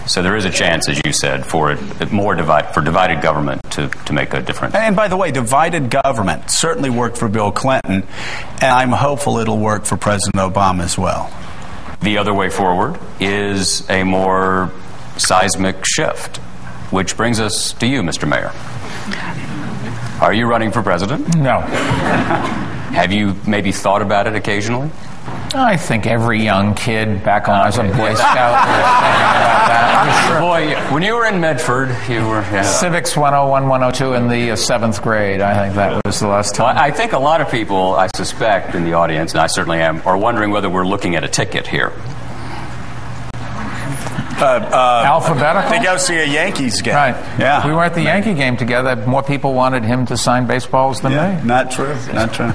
So there is a chance, as you said, for divided government to make a difference. And by the way, divided government certainly worked for Bill Clinton, and I'm hopeful it'll work for President Obama as well. The other way forward is a more seismic shift, which brings us to you, Mr. Mayor. Are you running for president? No. Have you maybe thought about it occasionally? I think every young kid back home as a Boy Scout was thinking about that. Sure. Boy, when you were in Medford, you were... Yeah. Civics 101, 102 in the 7th grade. I think that was the last time. Well, I think a lot of people, I suspect, in the audience, and I certainly am, are wondering whether we're looking at a ticket here. Alphabetical? To go see a Yankees game. Right. Yeah. We were at the Yankee game together. More people wanted him to sign baseballs than me. Not true. Not true.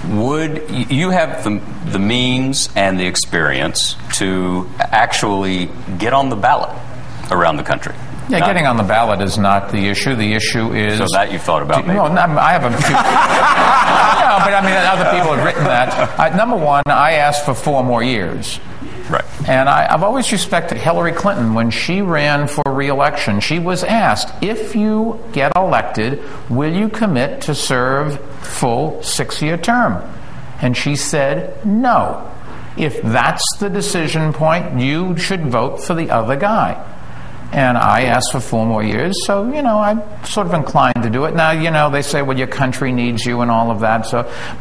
Would you have the means and the experience to actually get on the ballot around the country? Yeah, getting on the ballot is not the issue. The issue is... So that you've thought about, maybe? No, I have a few... No, but I mean, other people have written that. Number one, I asked for 4 more years. Right. And I've always respected Hillary Clinton. When she ran for re-election, she was asked, if you get elected, will you commit to serve full 6-year term? And she said, no. If that's the decision point, you should vote for the other guy. And I asked for 4 more years, so, I'm sort of inclined to do it. Now, they say, well, your country needs you and all of that,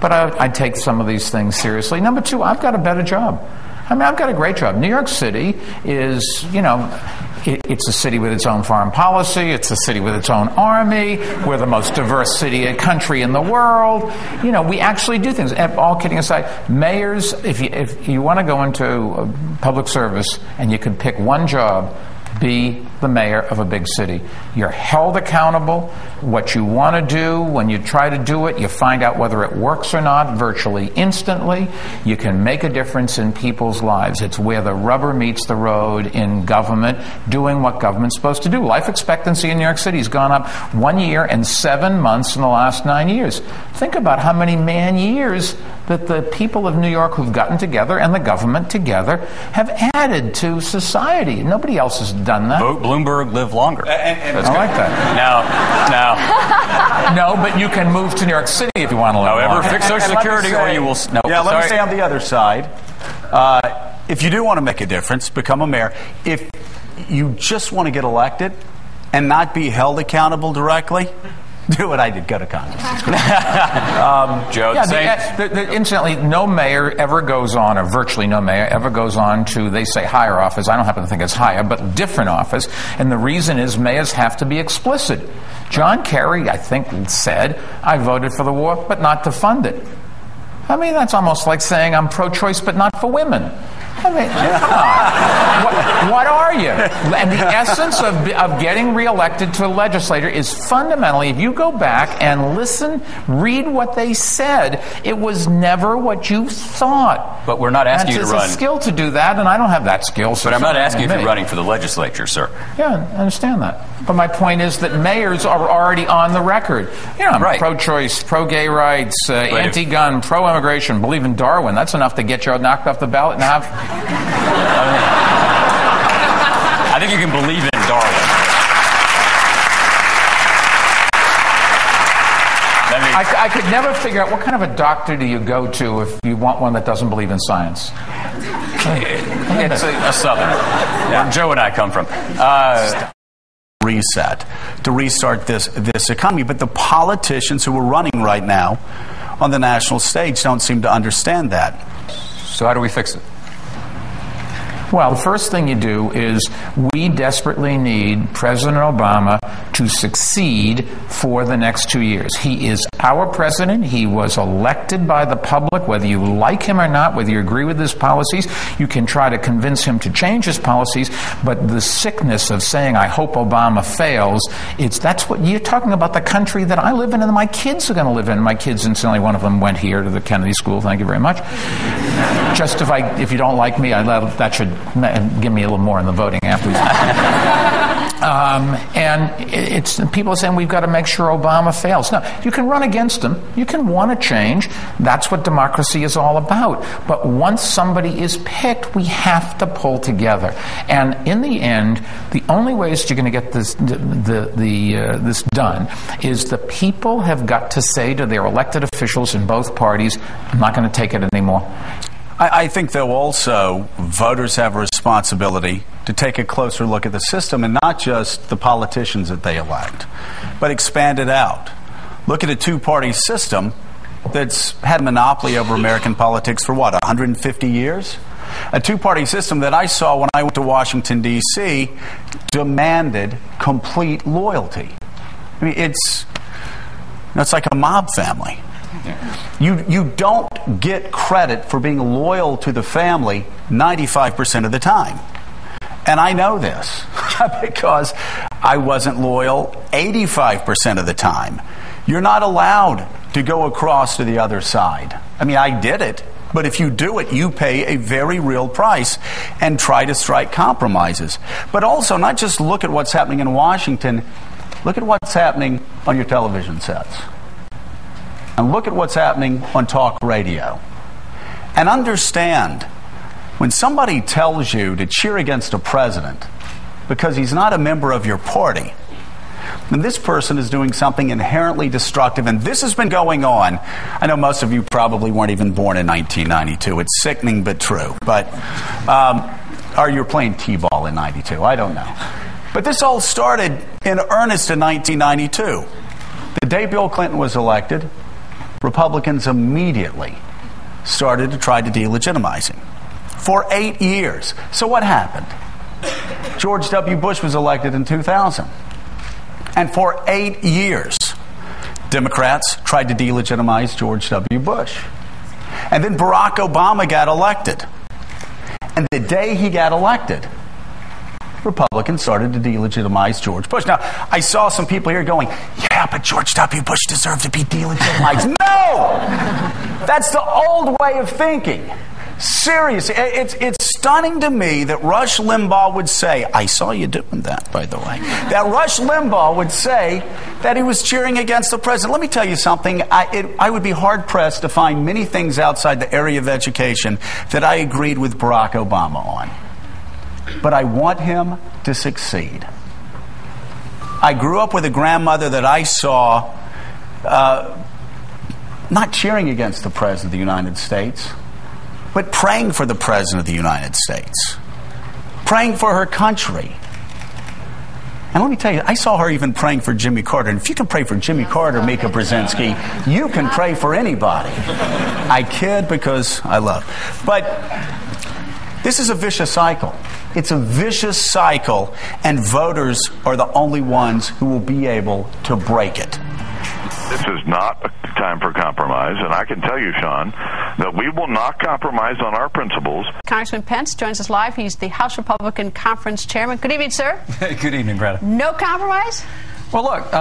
but I take some of these things seriously. Number 2, I've got a better job. I mean, I've got a great job. New York City is, it's a city with its own foreign policy. It's a city with its own army. We're the most diverse country in the world. We actually do things. All kidding aside, mayors, if you want to go into public service and you could pick one job, be the mayor of a big city. You're held accountable. What you want to do, when you try to do it, you find out whether it works or not virtually instantly. You can make a difference in people's lives. It's where the rubber meets the road in government, doing what government's supposed to do. Life expectancy in New York City has gone up 1 year and 7 months in the last 9 years. Think about how many man years that the people of New York who've gotten together and the government together have added to society. Nobody else has done that. Bloomberg live longer. I like that. Now. No, but you can move to New York City if you want to live However, longer. fix Social Security or you will... No, yeah, let me say on the other side, if you do want to make a difference, become a mayor. If you just want to get elected and not be held accountable directly, do what I did. Go to Congress. Joe, incidentally, no mayor ever goes on, or virtually no mayor ever goes on to, they say higher office. I don't happen to think it's higher, but different office. And the reason is mayors have to be explicit. John Kerry, I think, said, I voted for the war, but not to fund it. I mean, that's almost like saying I'm pro-choice, but not for women. I mean, come on. What are you? And the essence of getting reelected to a legislator is fundamentally, if you go back and listen, read what they said, it was never what you thought. But we're not asking you to run. It's a skill to do that, and I don't have that skill. So but I'm not asking you if you're running for the legislature, sir. Yeah, I understand that. But my point is that mayors are already on the record. I'm right. Pro-choice, pro-gay rights, anti-gun, pro-immigration, believe in Darwin. That's enough to get you knocked off the ballot and have... I think you can believe in Darwin. I could never figure out what kind of a doctor do you go to if you want one that doesn't believe in science. It's a Southerner. Where Joe and I come from. Reset to restart this economy, but the politicians who are running right now on the national stage don't seem to understand that. So how do we fix it? Well, the first thing you do is we desperately need President Obama to succeed for the next 2 years. He is our president. He was elected by the public, whether you like him or not, whether you agree with his policies. You can try to convince him to change his policies, but the sickness of saying, I hope Obama fails, that's what you're talking about, the country that I live in and that my kids are going to live in. My kids, incidentally, one of them went here to the Kennedy School. Thank you very much. Just if you don't like me, that should give me a little more in the voting afterwards. And people are saying we've got to make sure Obama fails. No, you can run against them. You can want to change. That's what democracy is all about. But once somebody is picked, we have to pull together. And in the end, the only ways you're going to get this this done is the people have got to say to their elected officials in both parties, I'm not going to take it anymore. I think, though, also voters have a responsibility to take a closer look at the system and not just the politicians that they elect, but expand it out. Look at a two-party system that's had a monopoly over American politics for, 150 years? A two-party system that I saw when I went to Washington, D.C., demanded complete loyalty. I mean, it's like a mob family. You don't get credit for being loyal to the family 95% of the time. And I know this because I wasn't loyal 85% of the time. You're not allowed to go across to the other side. I mean, I did it, but if you do it, you pay a very real price and try to strike compromises. But also, not just look at what's happening in Washington, look at what's happening on your television sets. And look at what's happening on talk radio. And understand, when somebody tells you to cheer against a president because he's not a member of your party, then this person is doing something inherently destructive. And this has been going on. I know most of you probably weren't even born in 1992. It's sickening but true. But, or you're playing T-ball in 92. I don't know. But this all started in earnest in 1992. The day Bill Clinton was elected, Republicans immediately started to try to delegitimize him for 8 years. So what happened? George W. Bush was elected in 2000. And for 8 years, Democrats tried to delegitimize George W. Bush. And then Barack Obama got elected. And the day he got elected, Republicans started to delegitimize George Bush. Now, I saw some people here going, yeah, but George W. Bush deserved to be delegitimized. No! That's the old way of thinking. Seriously, it's stunning to me that Rush Limbaugh would say, I saw you doing that, by the way, that Rush Limbaugh would say that he was cheering against the president. Let me tell you something. I would be hard-pressed to find many things outside the area of education that I agreed with Barack Obama on. But I want him to succeed. I grew up with a grandmother that I saw not cheering against the President of the United States, but praying for the President of the United States, praying for her country. And let me tell you, I saw her even praying for Jimmy Carter. And if you can pray for Jimmy Carter, Mika Brzezinski, you can pray for anybody. I kid because I love. But this is a vicious cycle. It's a vicious cycle, and voters are the only ones who will be able to break it. This is not a time for compromise, and I can tell you, Sean, that we will not compromise on our principles. Congressman Pence joins us live. He's the House Republican Conference Chairman. Good evening, sir. Good evening, Greta. No compromise? Well, look,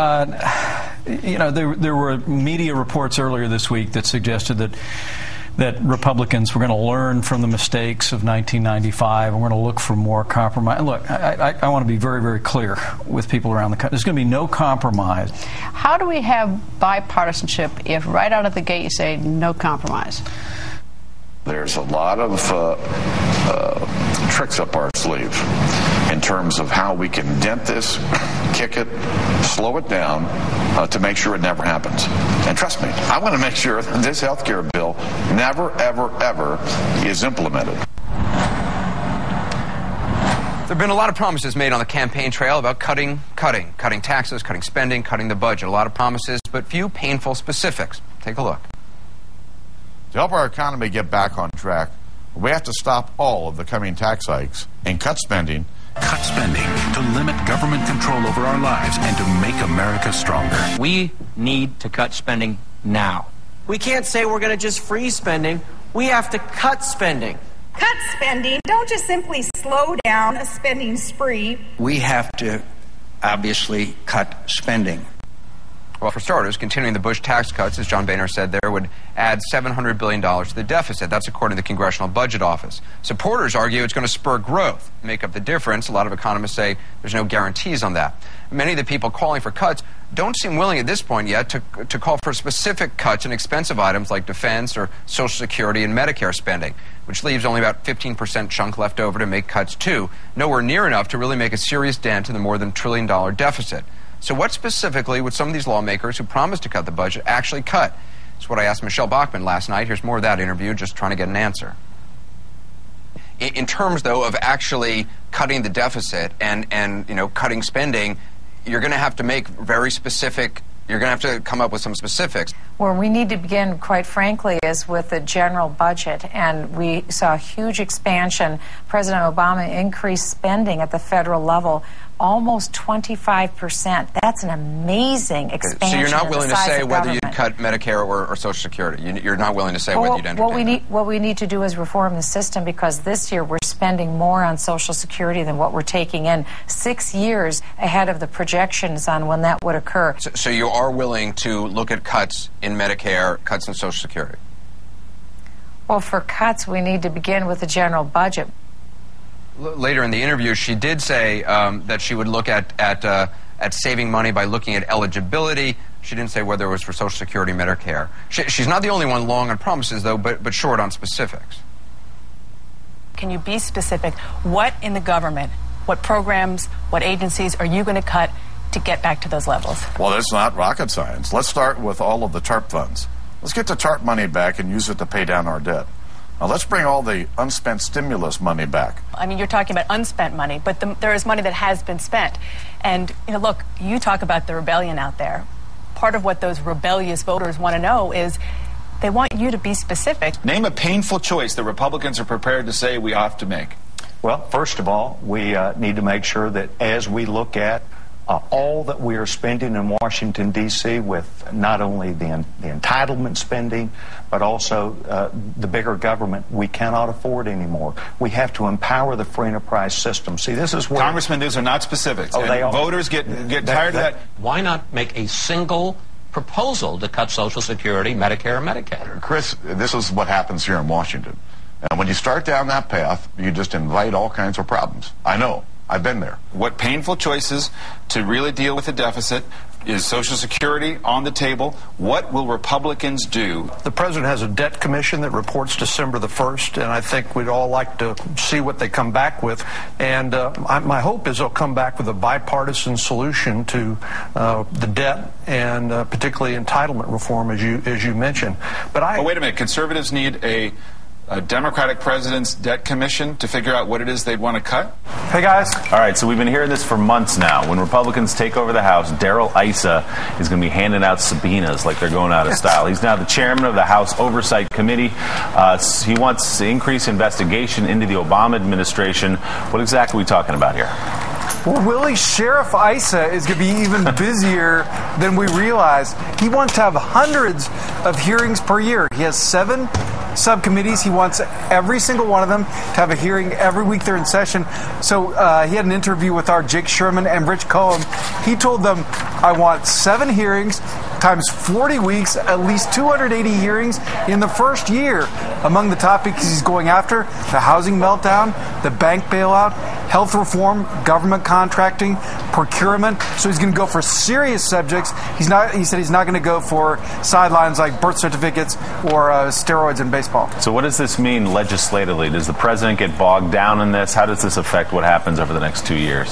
there were media reports earlier this week that suggested that Republicans were going to learn from the mistakes of 1995 and we're going to look for more compromise. Look, I want to be very, very clear with people around the country. There's going to be no compromise. How do we have bipartisanship if right out of the gate you say no compromise? There's a lot of tricks up our sleeve in terms of how we can dent this, kick it, slow it down to make sure it never happens. And trust me, I want to make sure that this health care bill never, ever, ever is implemented. There have been a lot of promises made on the campaign trail about cutting taxes, cutting spending, cutting the budget. A lot of promises, but few painful specifics. Take a look. To help our economy get back on track, we have to stop all of the coming tax hikes and cut spending. Cut spending to limit government control over our lives and to make America stronger. We need to cut spending now. We can't say we're going to just freeze spending. We have to cut spending. Cut spending. Don't just simply slow down a spending spree. We have to obviously cut spending. Well, for starters, continuing the Bush tax cuts, as John Boehner said there, would add $700 billion to the deficit. That's according to the Congressional Budget Office. Supporters argue it's going to spur growth, make up the difference. A lot of economists say there's no guarantees on that. Many of the people calling for cuts don't seem willing at this point yet to call for specific cuts in expensive items like defense or Social Security and Medicare spending, which leaves only about 15% chunk left over to make cuts to, nowhere near enough to really make a serious dent in the more than $1 trillion deficit. So what specifically would some of these lawmakers who promised to cut the budget actually cut? That's what I asked Michelle Bachmann last night. Here's more of that interview, just trying to get an answer. In terms, though, of actually cutting the deficit and cutting spending, you're going to have to make very specific, you're going to have to come up with some specifics. Where we need to begin, quite frankly, is with the general budget. And we saw a huge expansion. President Obama increased spending at the federal level almost 25%. That's an amazing expansion. So you're not willing to say whether you'd government. cut Medicare or Social Security? You're not willing to say whether you'd entertain what we need to do is reform the system, because this year we're spending more on Social Security than what we're taking in, 6 years ahead of the projections on when that would occur. So you are willing to look at cuts in Medicare, cuts in Social Security? Well, for cuts, we need to begin with the general budget. Later in the interview, she did say that she would look at saving money by looking at eligibility. She didn't say whether it was for Social Security, Medicare. She's not the only one long on promises, though, but short on specifics. Can you be specific? What in the government, what programs, what agencies are you going to cut to get back to those levels? Well, it's not rocket science. Let's start with all of the TARP funds. Let's get the TARP money back and use it to pay down our debt. Now, let's bring all the unspent stimulus money back. I mean, you're talking about unspent money, but there is money that has been spent. And, look, you talk about the rebellion out there. Part of what those rebellious voters want to know is they want you to be specific. Name a painful choice that Republicans are prepared to say we have to make. Well, first of all, we need to make sure that as we look at all that we are spending in Washington, D.C., with not only the entitlement spending, but also the bigger government, we cannot afford anymore. We have to empower the free enterprise system. See, this is where... Congressman, these are not specifics. Oh, they are. Voters get tired of that. Why not make a single proposal to cut Social Security, Medicare, and Medicaid? Chris, this is what happens here in Washington. And when you start down that path, you just invite all kinds of problems. I know. I've been there. What painful choices to really deal with the deficit? Is Social Security on the table? What will Republicans do? The president has a debt commission that reports December the 1st, and I think we'd all like to see what they come back with. And my hope is they'll come back with a bipartisan solution to the debt and particularly entitlement reform, as you mentioned. But wait a minute. Conservatives need a Democratic president's debt commission to figure out what it is they'd want to cut? Hey, guys. All right, so we've been hearing this for months now. When Republicans take over the House, Darrell Issa is going to be handing out subpoenas like they're going out of style. He's now the chairman of the House Oversight Committee. He wants to increase investigation into the Obama administration. What exactly are we talking about here? Well, Willie, Sheriff Issa is going to be even busier than we realized. He wants to have hundreds of hearings per year. He has 7 subcommittees. He wants every single one of them to have a hearing every week they're in session. So he had an interview with our Jake Sherman and Rich Cohen. He told them, I want 7 hearings times 40 weeks, at least 280 hearings in the first year. Among the topics he's going after, the housing meltdown, the bank bailout, health reform, government contracting, procurement. So he's going to go for serious subjects. He said he's not going to go for sidelines like birth certificates or steroids in baseball. So what does this mean legislatively? Does the president get bogged down in this? How does this affect what happens over the next 2 years?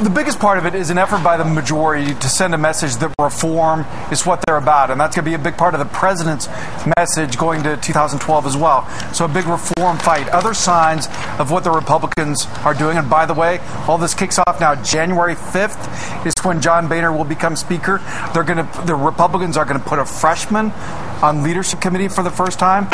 The biggest part of it is an effort by the majority to send a message that reform is what they're about. And that's going to be a big part of the president's message going to 2012 as well. So a big reform fight. Other signs of what the Republicans are doing. And by the way, all this kicks off now. January 5th is when John Boehner will become Speaker. The Republicans are going to put a freshman on leadership committee for the first time.